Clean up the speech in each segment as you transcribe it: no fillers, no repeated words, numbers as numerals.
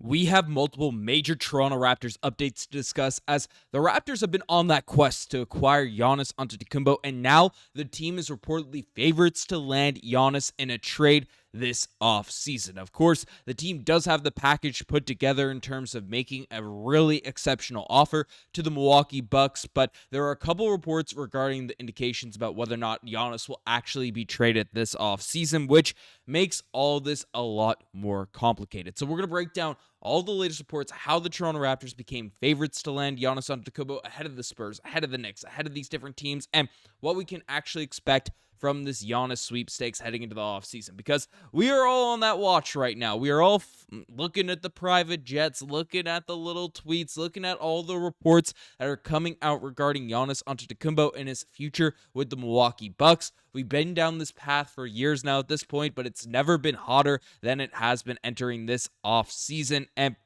We have multiple major Toronto Raptors updates to discuss as the Raptors have been on that quest to acquire Giannis Antetokumpo, and now the team is reportedly favorites to land Giannis in a trade this offseason. Of course, the team does have the package put together in terms of making a really exceptional offer to the Milwaukee Bucks, but there are a couple reports regarding the indications about whether or not Giannis will actually be traded this offseason, which makes all this a lot more complicated. So we're going to break down all the latest reports, how the Toronto Raptors became favorites to land Giannis Antetokumpo ahead of the Spurs, ahead of the Knicks, ahead of these different teams, and what we can actually expect from this Giannis sweepstakes heading into the offseason, because we are all on that watch right now. We are all looking at the private jets, looking at the little tweets, looking at all the reports that are coming out regarding Giannis Antetokumpo and his future with the Milwaukee Bucks. We've been down this path for years now at this point, but it's never been hotter than it has been entering this offseason. And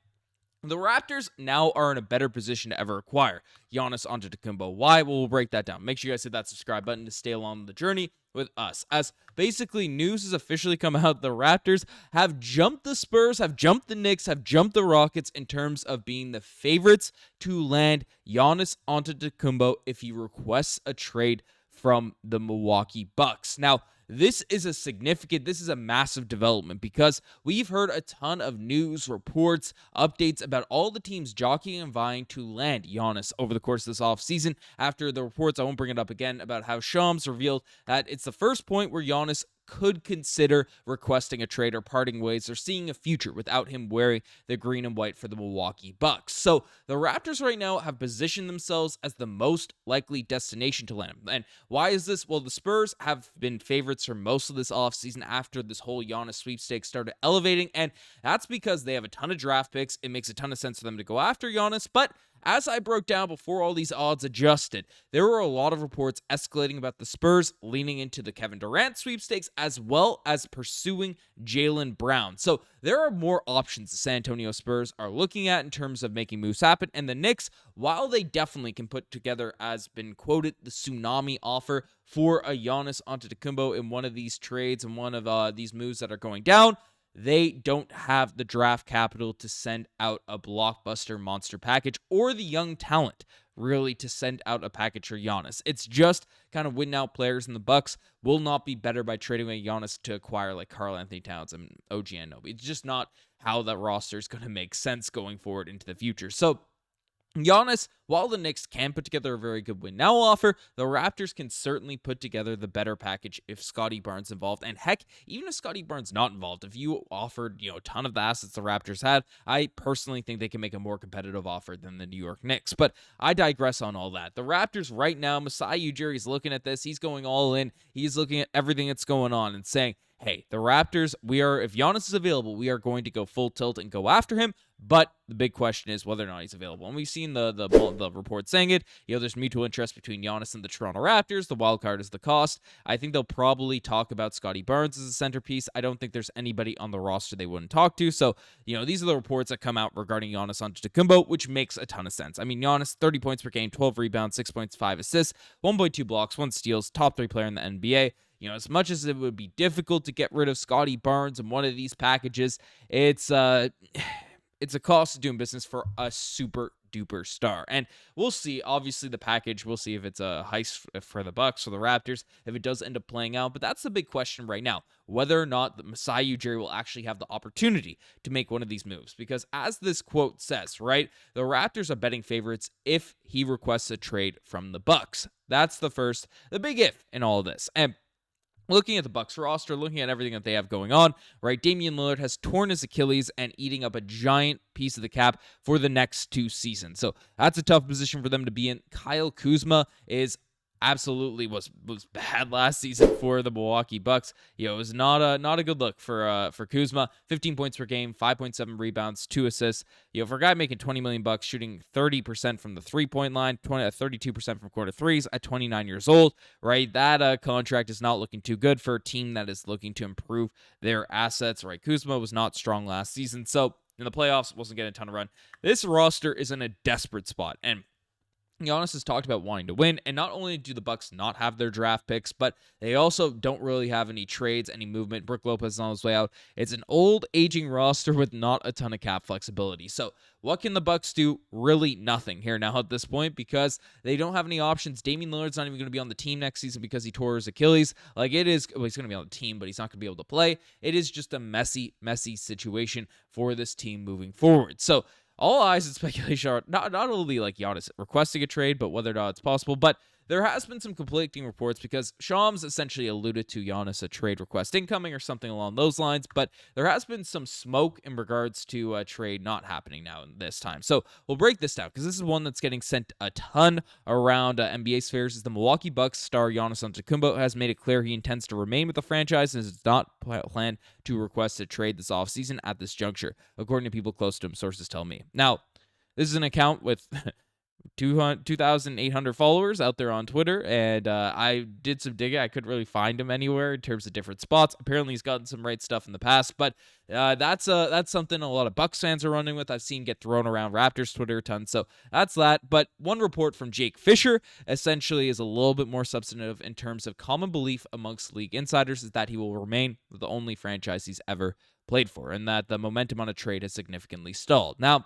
the Raptors now are in a better position to ever acquire Giannis Antetokumpo. Why? Well, we'll break that down. Make sure you guys hit that subscribe button to stay along the journey with us. As basically news has officially come out, the Raptors have jumped the Spurs, have jumped the Knicks, have jumped the Rockets in terms of being the favorites to land Giannis Antetokumpo if he requests a trade from the Milwaukee Bucks. Now, this is a massive development because we've heard a ton of news, reports, updates about all the teams jockeying and vying to land Giannis over the course of this offseason. After the reports, I won't bring it up again, about how Shams revealed that it's the first point where Giannis could consider requesting a trade or parting ways or seeing a future without him wearing the green and white for the Milwaukee Bucks. So the Raptors right now have positioned themselves as the most likely destination to land him. And why is this? Well, the Spurs have been favorites for most of this offseason after this whole Giannis sweepstakes started elevating, and that's because they have a ton of draft picks. It makes a ton of sense for them to go after Giannis, but as I broke down before all these odds adjusted, there were a lot of reports escalating about the Spurs leaning into the Kevin Durant sweepstakes as well as pursuing Jaylen Brown. So there are more options the San Antonio Spurs are looking at in terms of making moves happen. And the Knicks, while they definitely can put together, as been quoted, the tsunami offer for a Giannis Antetokumpo in one of these trades and one of these moves that are going down, they don't have the draft capital to send out a blockbuster monster package or the young talent really to send out a package for Giannis. It's just kind of win out players, and the Bucks will not be better by trading away Giannis to acquire like Karl-Anthony Towns and OG Anunoby. It's just not how that roster is going to make sense going forward into the future. So Giannis, while the Knicks can put together a very good win now offer, the Raptors can certainly put together the better package if Scottie Barnes involved. And heck, even if Scottie Barnes not involved, if you offered, a ton of the assets the Raptors had, I personally think they can make a more competitive offer than the New York Knicks. But I digress on all that. The Raptors right now, Masai Ujiri is looking at this. He's going all in. He's looking at everything that's going on and saying, hey, the Raptors, if Giannis is available, we are going to go full tilt and go after him. But the big question is whether or not he's available. And we've seen the report saying it. There's mutual interest between Giannis and the Toronto Raptors. The wild card is the cost. I think they'll probably talk about Scottie Barnes as a centerpiece. I don't think there's anybody on the roster they wouldn't talk to. So, these are the reports that come out regarding Giannis Antetokumpo, which makes a ton of sense. I mean, Giannis, 30 points per game, 12 rebounds, 6 points, 5 assists, 1.2 blocks, 1 steals, top 3 player in the NBA. As much as it would be difficult to get rid of Scottie Barnes in one of these packages, it's a cost of doing business for a super duper star. And we'll see, obviously, the package, we'll see if it's a heist for the Bucks or the Raptors, if it does end up playing out. But that's the big question right now, whether or not the Masai Ujiri will actually have the opportunity to make one of these moves. Because as this quote says, right, the Raptors are betting favorites if he requests a trade from the Bucks. That's the big if in all of this. And looking at the Bucks roster, looking at everything that they have going on, right? Damian Lillard has torn his Achilles and eating up a giant piece of the cap for the next 2 seasons. So that's a tough position for them to be in. Kyle Kuzma was bad last season for the Milwaukee Bucks. It was not a good look for Kuzma. 15 points per game, 5.7 rebounds, 2 assists. For a guy making $20 million, shooting 30% from the 3-point line, 32% from quarter threes at 29 years old, right? That contract is not looking too good for a team that is looking to improve their assets, right? Kuzma was not strong last season, so in the playoffs wasn't getting a ton of run. This roster is in a desperate spot, and Giannis has talked about wanting to win, and not only do the Bucks not have their draft picks, but they also don't really have any trades, any movement. Brook Lopez is on his way out. It's an old, aging roster with not a ton of cap flexibility. So what can the Bucks do? Really nothing here now at this point because they don't have any options. Damian Lillard's not even going to be on the team next season because he tore his Achilles. Like it is, well, he's going to be on the team, but he's not going to be able to play. It is just a messy, messy situation for this team moving forward. So all eyes and speculation are not only like Giannis requesting a trade, but whether or not it's possible. But there has been some conflicting reports because Shams essentially alluded to Giannis a trade request incoming or something along those lines. But there has been some smoke in regards to a trade not happening now this time. So we'll break this down because this is one that's getting sent a ton around NBA spheres. Is the Milwaukee Bucks star Giannis Antentokumpo has made it clear he intends to remain with the franchise and does not plan to request a trade this offseason at this juncture, according to people close to him, sources tell me. Now, this is an account with 2,800 followers out there on Twitter, and I did some digging. I couldn't really find him anywhere in terms of different spots. Apparently, he's gotten some right stuff in the past, but that's something a lot of Bucks fans are running with. I've seen get thrown around Raptors Twitter a ton, so that's that. But one report from Jake Fisher essentially is a little bit more substantive in terms of common belief amongst league insiders is that he will remain the only franchise he's ever played for, and that the momentum on a trade has significantly stalled. Now,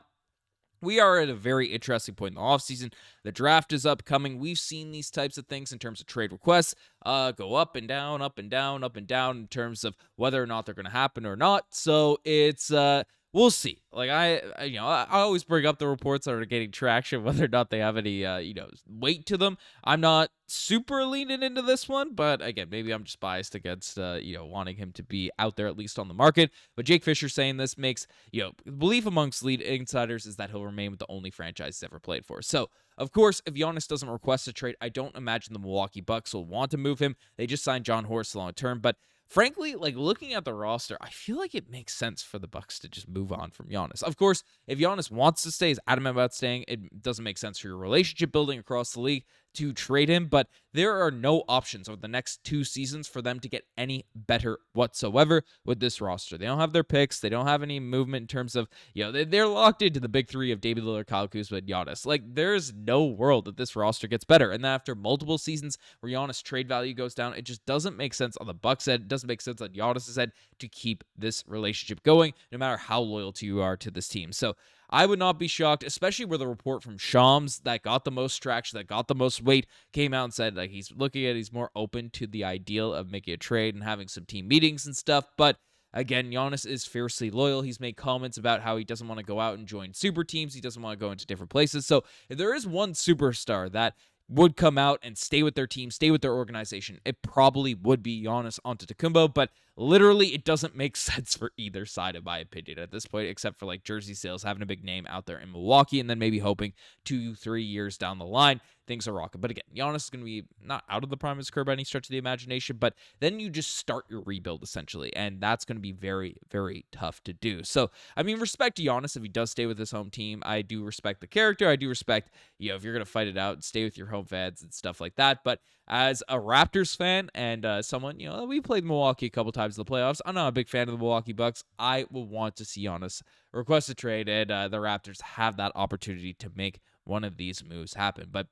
we are at a very interesting point in the offseason. The draft is upcoming. We've seen these types of things in terms of trade requests go up and down, up and down, up and down in terms of whether or not they're going to happen or not. So it's we'll see. Like I always bring up the reports that are getting traction, whether or not they have any weight to them. I'm not super leaning into this one, but again, maybe I'm just biased against wanting him to be out there at least on the market. But Jake Fisher saying this makes belief amongst lead insiders is that he'll remain with the only franchise he's ever played for. So of course, if Giannis doesn't request a trade, I don't imagine the Milwaukee Bucks will want to move him. They just signed John Horst long term, but frankly, like looking at the roster, I feel like it makes sense for the Bucks to just move on from Giannis. Of course, if Giannis wants to stay, is adamant about staying, it doesn't make sense for your relationship building across the league to trade him, but there are no options over the next 2 seasons for them to get any better whatsoever with this roster. They don't have their picks. They don't have any movement in terms of, they're locked into the big three of David Lillard, Kyle Kuzma, and Giannis. Like, there's no world that this roster gets better. And then after multiple seasons where Giannis' trade value goes down, it just doesn't make sense on the Bucks' end. It doesn't make sense on Giannis' end to keep this relationship going, no matter how loyal you are to this team. So I would not be shocked, especially where the report from Shams that got the most traction, that got the most weight, came out and said like he's more open to the ideal of making a trade and having some team meetings and stuff. But again, Giannis is fiercely loyal. He's made comments about how he doesn't want to go out and join super teams. He doesn't want to go into different places. So if there is one superstar that would come out and stay with their team, stay with their organization, it probably would be Giannis Antetokounmpo, but literally it doesn't make sense for either side, in my opinion, at this point, except for like jersey sales, having a big name out there in Milwaukee, and then maybe hoping 2-3 years down the line, things are rocking. But again, Giannis is going to be not out of the prime of his career by any stretch of the imagination, but then you just start your rebuild, essentially, and that's going to be very, very tough to do. So, I mean, respect to Giannis if he does stay with his home team. I do respect the character. I do respect, if you're going to fight it out, stay with your home fans and stuff like that. But as a Raptors fan and someone, we played Milwaukee a couple times in the playoffs. I'm not a big fan of the Milwaukee Bucks. I will want to see Giannis request a trade, and the Raptors have that opportunity to make one of these moves happen. But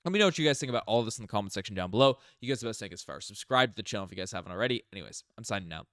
let me know what you guys think about all this in the comment section down below. You guys the best take as far. Subscribe to the channel if you guys haven't already. Anyways, I'm signing out.